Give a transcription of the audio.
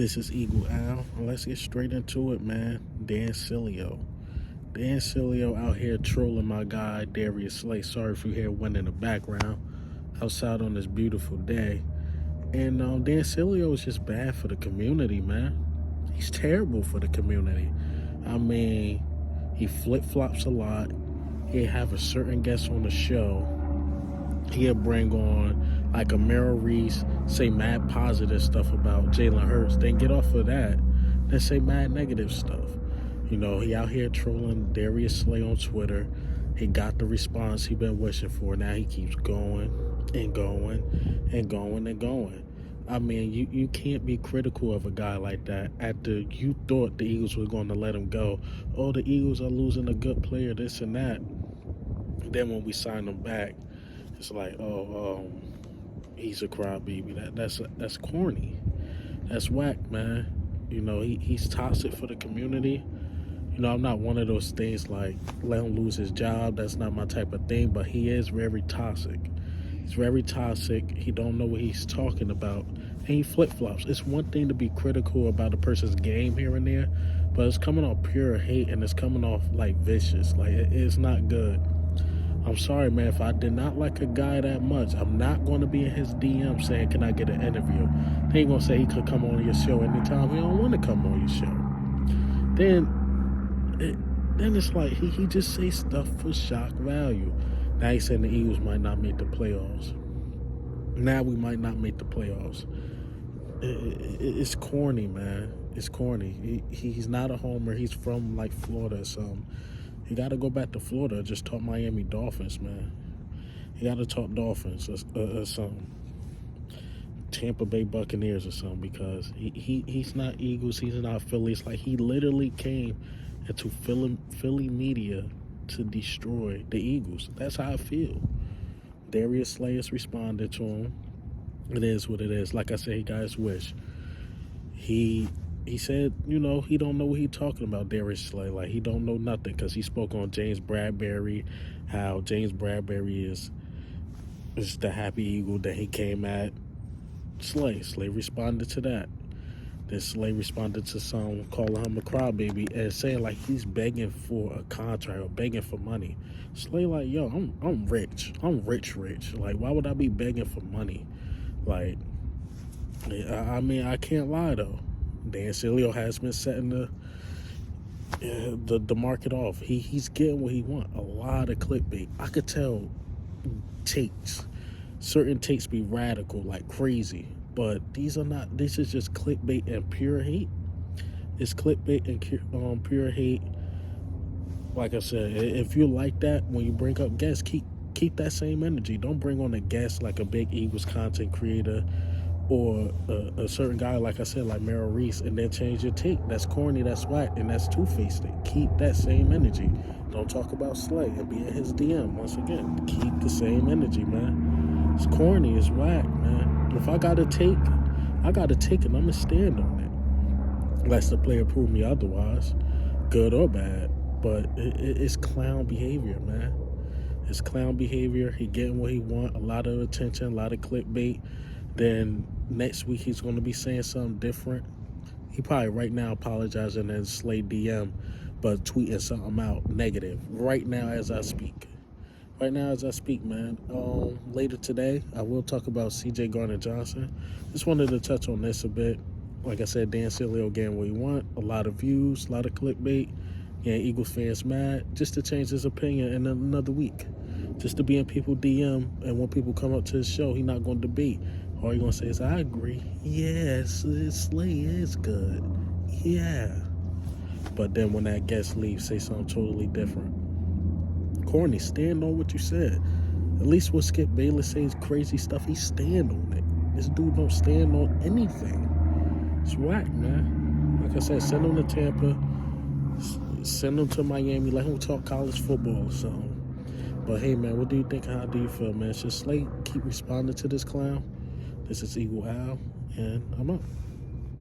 This is Eagle Al. Let's get straight into it, man. Dan Sileo. Dan Sileo out here trolling my guy, Darius Slay. Sorry if you hear wind in the background. Outside on this beautiful day. And Dan Sileo is just bad for the community, man. He's terrible for the community. I mean, he flip-flops a lot. He'll have a certain guest on the show. He'll bring on like a Mara Reese, say mad positive stuff about Jalen Hurts, then get off of that, then say mad negative stuff. You know, he out here trolling Darius Slay on Twitter. He got the response he been wishing for. Now he keeps going and going and going and going. I mean, you can't be critical of a guy like that after you thought the Eagles were going to let him go. Oh, the Eagles are losing a good player, this and that. Then when we sign him back, it's like, he's a crybaby. That's corny. That's whack, man. You know, he's toxic for the community. You know, I'm not one of those things like let him lose his job. That's not my type of thing. But he is very toxic. He's very toxic. He don't know what he's talking about, and he flip-flops. It's one thing to be critical about a person's game here and there, but it's coming off pure hate and it's coming off like vicious. Like it's not good. I'm sorry, man, if I did not like a guy that much, I'm not going to be in his DM saying, can I get an interview? They ain't going to say he could come on your show anytime he don't want to come on your show. Then it's like he just say stuff for shock value. Now he's saying the Eagles might not make the playoffs. Now we might not make the playoffs. It's corny, man. It's corny. He's not a homer. He's from, like, Florida or something. You got to go back to Florida. Just talk Miami Dolphins, man. You got to talk Dolphins or something. Tampa Bay Buccaneers or something, because he's not Eagles. He's not Philly. It's like he literally came into Philly media to destroy the Eagles. That's how I feel. Darius Slay has responded to him. It is what it is. Like I said, he got his wish. He said, you know, he don't know what he talking about, Darius Slay. Like, he don't know nothing, because he spoke on James Bradberry, how James Bradberry is the happy Eagle that he came at Slay. Slay responded to that. Then Slay responded to some calling him a crybaby and saying like he's begging for a contract or begging for money. Slay like, yo, I'm rich. I'm rich. Like, why would I be begging for money? Like, I mean, I can't lie though. Dan Sileo has been setting the market off. He's getting what he wants. A lot of clickbait. I could tell certain takes be radical, like crazy. But these are not. This is just clickbait and pure hate. It's clickbait and pure hate. Like I said, if you like that, when you bring up guests, keep that same energy. Don't bring on a guest like a big Eagles content creator or a certain guy, like I said, like Mara Reese, and then change your take. That's corny, that's whack, and that's two-faced. Keep that same energy. Don't talk about Slay and be in his DM. Once again, keep the same energy, man. It's corny, it's whack, man. If I got to take, I got to take it. I'm going to stand on it. Unless the player prove me otherwise, good or bad. But it's clown behavior, man. It's clown behavior. He getting what he want, a lot of attention, a lot of clickbait. Then next week he's going to be saying something different. He probably right now apologizing in Slay DM, but tweeting something out negative right now as I speak. Right now as I speak, man. Later today, I will talk about C.J. Gardner-Johnson. Just wanted to touch on this a bit. Like I said, Dan Sileo getting what he want. A lot of views, a lot of clickbait. Yeah, Eagles fans mad. Just to change his opinion in another week. Just to be in people's DM, and when people come up to his show, he's not going to debate. All he's going to say is, I agree. Yes, Slay is good. Yeah. But then when that guest leaves, say something totally different. Corny, stand on what you said. At least when Skip Bayless says crazy stuff, he stand on it. This dude don't stand on anything. It's whack, man. Like I said, send him to Tampa. Send him to Miami. Let him talk college football or something. But hey, man, what do you think? How do you feel, man? Should Slay keep responding to this clown? This is Eagle Al, and I'm out.